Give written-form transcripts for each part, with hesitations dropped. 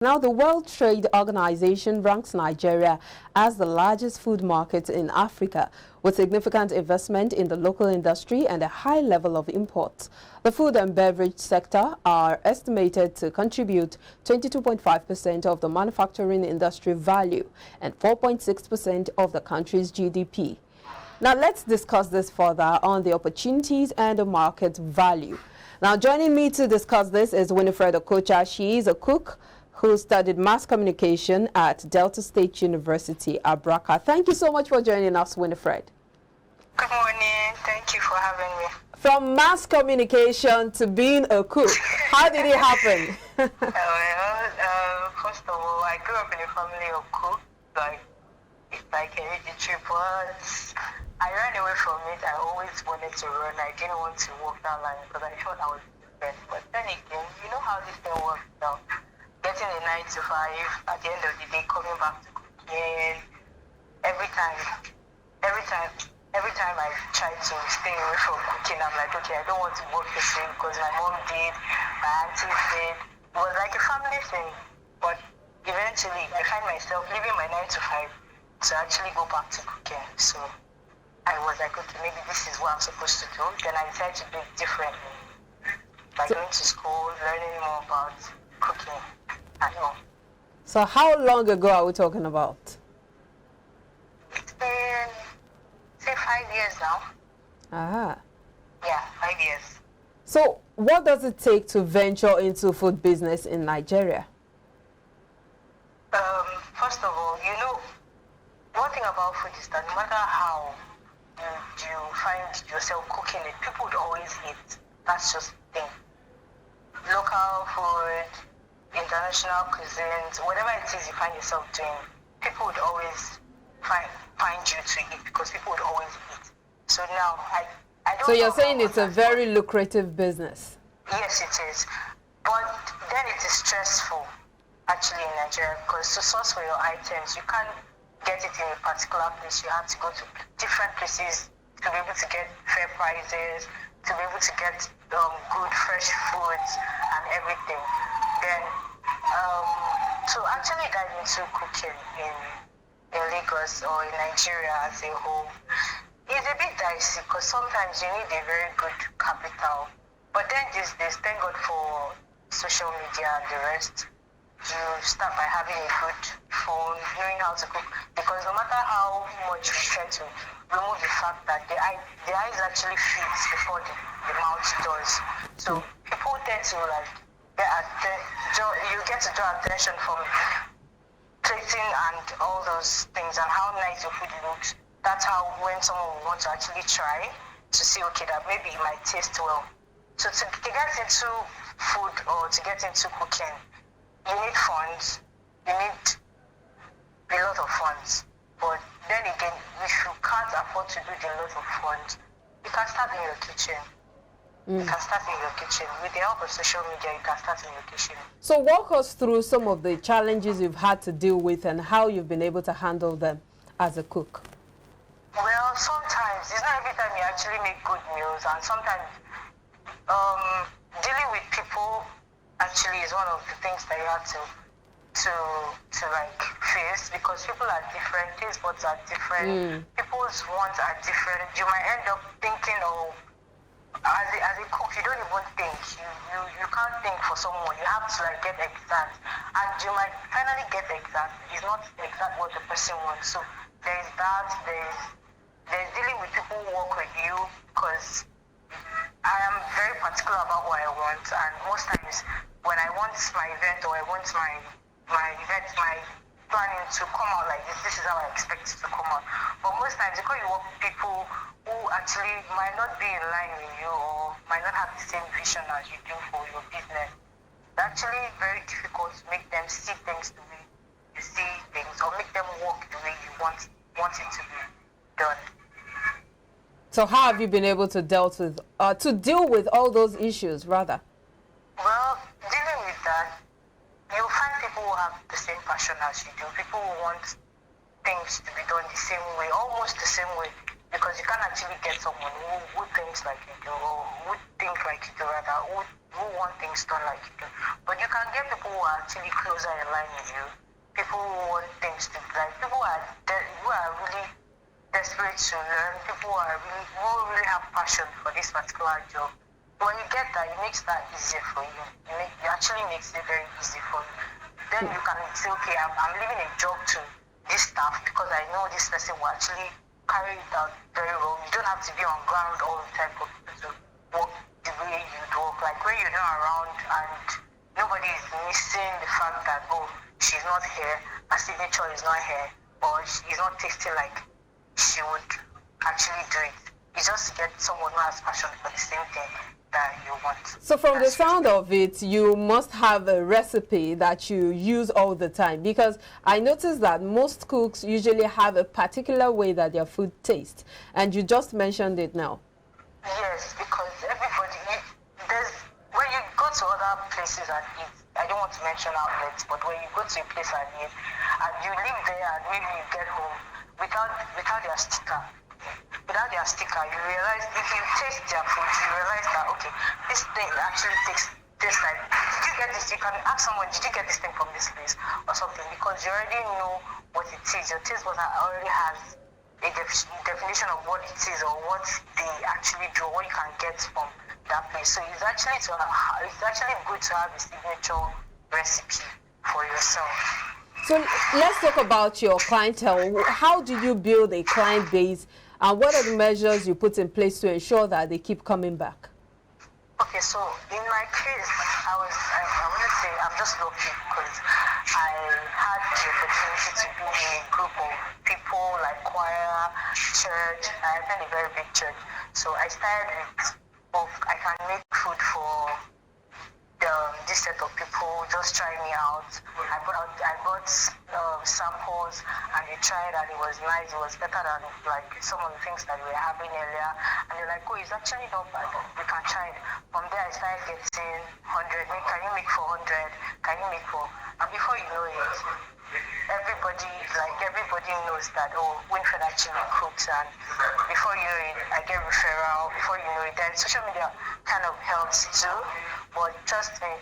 Now, the World Trade Organization ranks Nigeria as the largest food market in Africa, with significant investment in the local industry and a high level of imports. The food and beverage sector are estimated to contribute 22.5% of the manufacturing industry value and 4.6% of the country's GDP. Now, let's discuss this further on the opportunities and the market value. Now, joining me to discuss this is Winifred Okocha. She is a cook who studied mass communication at Delta State University, Abraka. Thank you so much for joining us, Winifred. Good morning. Thank you for having me. From mass communication to being a cook, how did it happen? First of all, I grew up in a family of cooks. It's like hereditary, but I ran away from it. I always wanted to run. I didn't want to walk that line because I thought I was the best. But then again, you know how this thing works out. Getting a 9 to 5, at the end of the day, coming back to cooking. Every time I try to stay away from cooking, I'm like, okay, I don't want to work the same because my mom did, my aunties did. It was like a family thing. But eventually, I find myself leaving my 9 to 5 to actually go back to cooking. So I was like, okay, maybe this is what I'm supposed to do. Then I decided to do it differently. By going to school, learning more about cooking. I know. So how long ago are we talking about? It's been, say, 5 years now. Ah. Yeah, 5 years. So what does it take to venture into food business in Nigeria? First of all, you know, one thing about food is that no matter how you find yourself cooking it, people would always eat. That's just the thing. Local food, international cuisines, whatever it is you find yourself doing, people would always find you to eat because people would always eat. So now, I don't. So you're saying it's a very lucrative business? Yes, it is. But then it is stressful, actually, in Nigeria, because to source for your items, you can't get it in a particular place. You have to go to different places to be able to get fair prices, to be able to get good, fresh foods and everything. Then, to actually dive into cooking in Lagos or in Nigeria as a whole, is a bit dicey because sometimes you need a very good capital. But then these days, thank God for social media and the rest. You start by having a good phone, knowing how to cook. Because no matter how much we try to remove the fact that the eyes actually feeds before the mouth does. So people tend to you get to draw attention from plating and all those things and how nice your food looks. That's how when someone will want to actually try to see, okay, that maybe it might taste well. So to get into food or to get into cooking, you need funds. You need a lot of funds. But then again, if you can't afford to do the lot of funds, you can start in your kitchen. You can start in your kitchen. With the help of social media, you can start in your kitchen. So walk us through some of the challenges you've had to deal with and how you've been able to handle them as a cook. Well, sometimes, it's not every time you actually make good meals, and sometimes dealing with people actually is one of the things that you have to face, because people are different, taste buds are different, people's wants are different. You might end up thinking, oh, as a cook, you don't even think. You can't think for someone. You have to get exact, and you might finally get exact. It's not exact what the person wants. So there's that. There's dealing with people who work with you, because I am very particular about what I want, and most times when I want my event or I want my planning to come out like this is how I expect it to come out. But most times, because you work with people who actually might not be in line with you or might not have the same vision as you do for your business, it's actually very difficult to make them see things the way you see things, or make them work the way you want it to be done. So how have you been able to deal with all those issues, rather? Well, dealing with that, you'll find people who have the same passion as you do, people who want things to be done the same way, almost the same way, because you can't actually get someone who thinks like you do, or who thinks like you do, rather, who who want things done like you do. But you can get people who are actually closer in line with you, people who want things to like people who are really desperate to learn, people who really have passion for this particular job. When you get that, it makes that easier for you. It actually makes it very easy for you. Then you can say, okay, I'm leaving a job to this staff because I know this person will actually carry it out very well. You don't have to be on ground all the time for people to work the way you'd work. Like when you're not around and nobody is missing the fact that, oh, she's not here, her signature is not here, or she's not tasting like she would actually do it. You just get someone who has passion for the same thing that you want. So from the sound of it, you must have a recipe that you use all the time, because I noticed that most cooks usually have a particular way that their food tastes, and you just mentioned it now. Yes, because when you go to other places and eat, I don't want to mention outlets, but when you go to a place and eat, and you live there and maybe you get home without their sticker, you realize, if you taste their food, you realize that, okay, this thing actually tastes like, did you get this? You can ask someone, did you get this thing from this place or something, because you already know what it is. Your taste buds already has a definition of what it is or what they actually do, what you can get from that place. So it's actually good to have a signature recipe for yourself. So let's talk about your clientele. How do you build a client base, and what are the measures you put in place to ensure that they keep coming back? Okay, so in my case, I want to say I'm just lucky because I had the opportunity to be in a group of people like choir, church. I attend a very big church. So I started with, I can make food for this set of people, just try me out. I got samples and they tried and it was nice. It was better than like some of the things that we were having earlier. And they're like, oh, it's actually not bad. We can try it. From there, I started getting 100. Can you make for 100? Can you make for? And before you know it, everybody knows that, oh, Winfred actually cooks, and before you know it, I get referral. Before you know it, then social media kind of helps too. But trust me,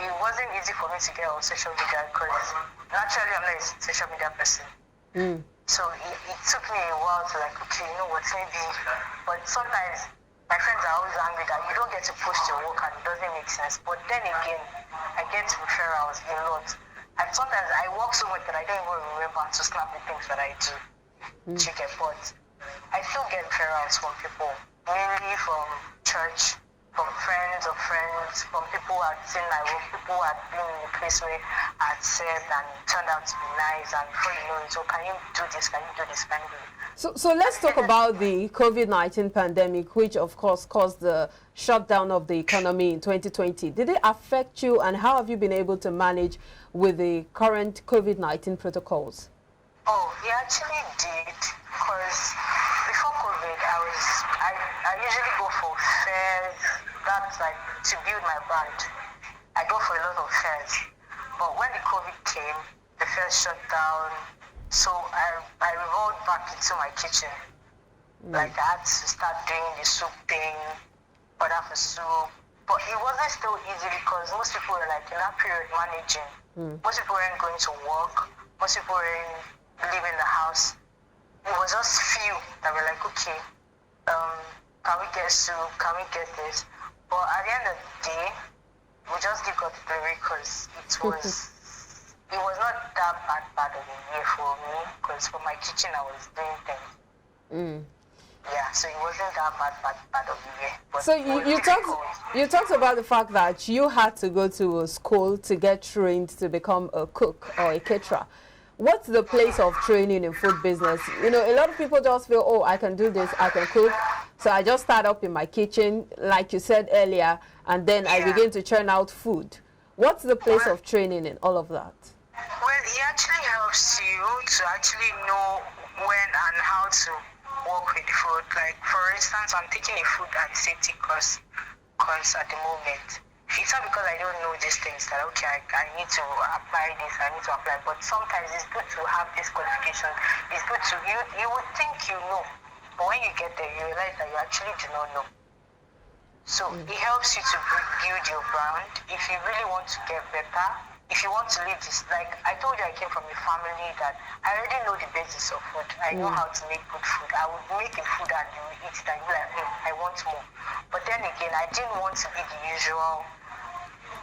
it wasn't easy for me to get on social media because naturally I'm not a social media person. So it took me a while to like, okay, you know what, maybe. But sometimes my friends are always angry that you don't get to post your work and it doesn't make sense. But then again, I get referrals a lot. And sometimes I work so much that I don't even remember to snap the things that I do. Chicken, but I still get referrals from people, mainly from church, from friends of friends, from people who had seen my work, people who had been in a place where I had served and it turned out to be nice, and before you know it, so can you do this, can you do this, can you do it? So let's talk about the COVID-19 pandemic, which of course caused the shutdown of the economy in 2020. Did it affect you, and how have you been able to manage with the current COVID-19 protocols? Oh, it actually did, because before COVID, I usually go for fairs. That's like to build my brand. I go for a lot of fairs. But when the COVID came, the fairs shut down. So I revolved back into my kitchen. Like I had to start doing the soup thing, order for soup. But it wasn't still easy because most people were like in that period managing. Most people weren't going to work. Most people weren't leaving the house. It was just few that were like, okay, can we get soup? Can we get this? But at the end of the day, we just give God the glory because it was not that bad of a year for me, because for my kitchen I was doing things. Yeah, so it wasn't that bad of a year. But so you talked about the fact that you had to go to a school to get trained to become a cook or a caterer. What's the place of training in food business? You know, a lot of people just feel, oh, I can do this, I can cook, so I just start up in my kitchen, like you said earlier, and then I begin to churn out food. What's the place of training in all of that? Well, it actually helps you to actually know when and how to work with food. Like, for instance, I'm taking a food and safety course at the moment. It's not because I don't know these things that, okay, I need to apply this, I need to apply, but sometimes it's good to have this qualification. It's good to, you would think you know, but when you get there, you realize that you actually do not know. So it helps you to build your brand. If you really want to get better, if you want to live this, like I told you, I came from a family that I already know the basis of food. I know how to make good food. I would make a food and you will eat it and you'll be like, I want more. But then again, I didn't want to be the usual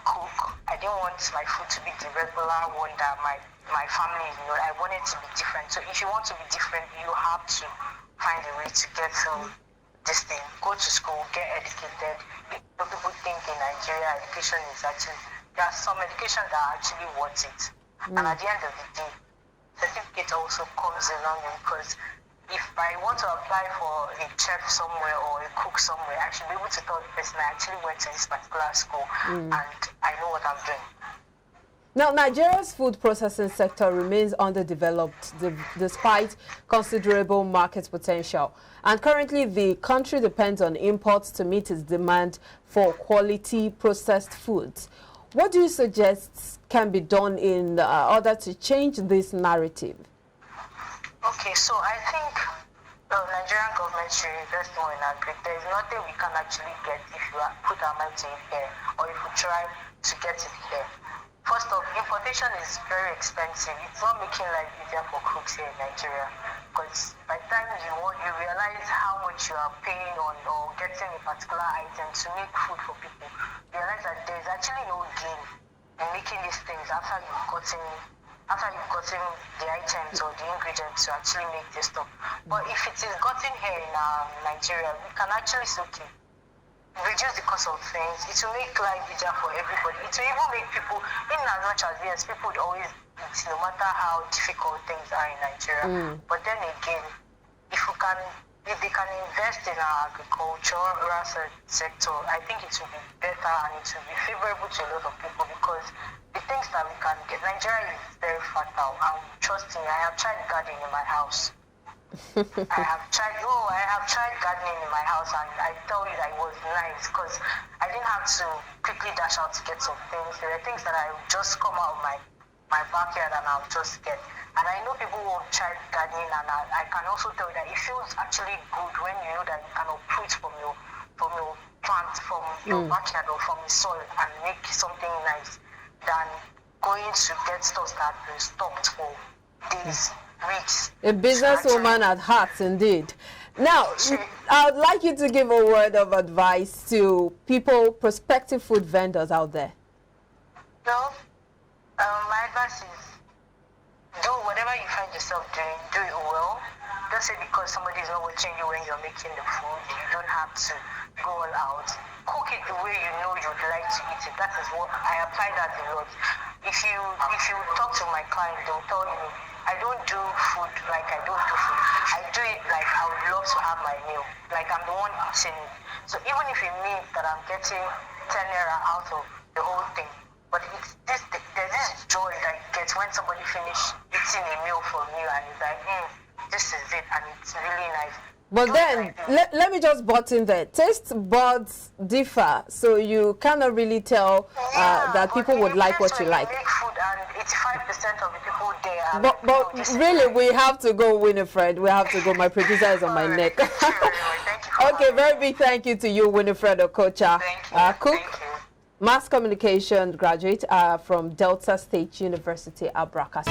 cook. I didn't want my food to be the regular one that my family, I want it to be different. So if you want to be different, you have to find a way to get through this thing. Go to school, get educated. People think in Nigeria education is actually, there are some education that are actually worth it. And at the end of the day, certificate also comes along because if I want to apply for a chef somewhere or a cook somewhere, I should be able to tell the person I actually went to this particular school and I know what I'm doing. Now, Nigeria's food processing sector remains underdeveloped despite considerable market potential. And currently, the country depends on imports to meet its demand for quality processed foods. What do you suggest can be done in order to change this narrative? Okay, so I think the Nigerian government should invest more in agri. There is nothing we can actually get if you put our mind to it here or if we try to get it here. First off, importation is very expensive. It's not making life easier for cooks here in Nigeria. Because by the time you realize how much you are paying on or getting a particular item to make food for people, you realize that there's actually no gain in making these things after you've gotten the items or the ingredients to actually make this stuff. But if it is gotten here in Nigeria, we can actually say, okay, reduce the cost of things. It will make life easier for everybody. It will even make people, in as much as yes, people would always eat, no matter how difficult things are in Nigeria. But then again, if they can invest in our agricultural sector, I think it will be better and it will be favorable to a lot of people because the things that we can get, Nigeria is very fertile, and trust me, I have tried gardening in my house. I have tried gardening in my house, and I tell you that it was nice because I didn't have to quickly dash out to get some things. There are things that I would just come out of my backyard and I'll just get. And I know people who have tried gardening, and I can also tell you that it feels actually good when you know that you can uproot from your plant, from your backyard or from the soil and make something nice than going to get stuff that have been stocked for days. A businesswoman at heart, indeed. Now, I would like you to give a word of advice to people, prospective food vendors out there. Well, my advice is do whatever you find yourself doing, do it well. Don't say because somebody is not watching you when you're making the food, you don't have to go all out. Cook it the way you know you'd like to eat it. That is what I apply that a lot. If you talk to my client, they'll tell you, I don't do food like I don't do food. I do it like I would love to have my meal. Like I'm the one eating it. So even if it means that I'm getting 10 naira out of the whole thing, but there's this joy that you get when somebody finishes eating a meal from you and it's like, this is it, and it's really nice. But then, let me just butt in there. Taste buds differ, so you cannot really tell that people would like what you like. Make food and 85% of the people there are but really, we have to go, Winifred. We have to go. My producer is on my neck. Okay, very big thank you to you, Winifred Okocha. Cook, mass communication graduate from Delta State University, Abracas.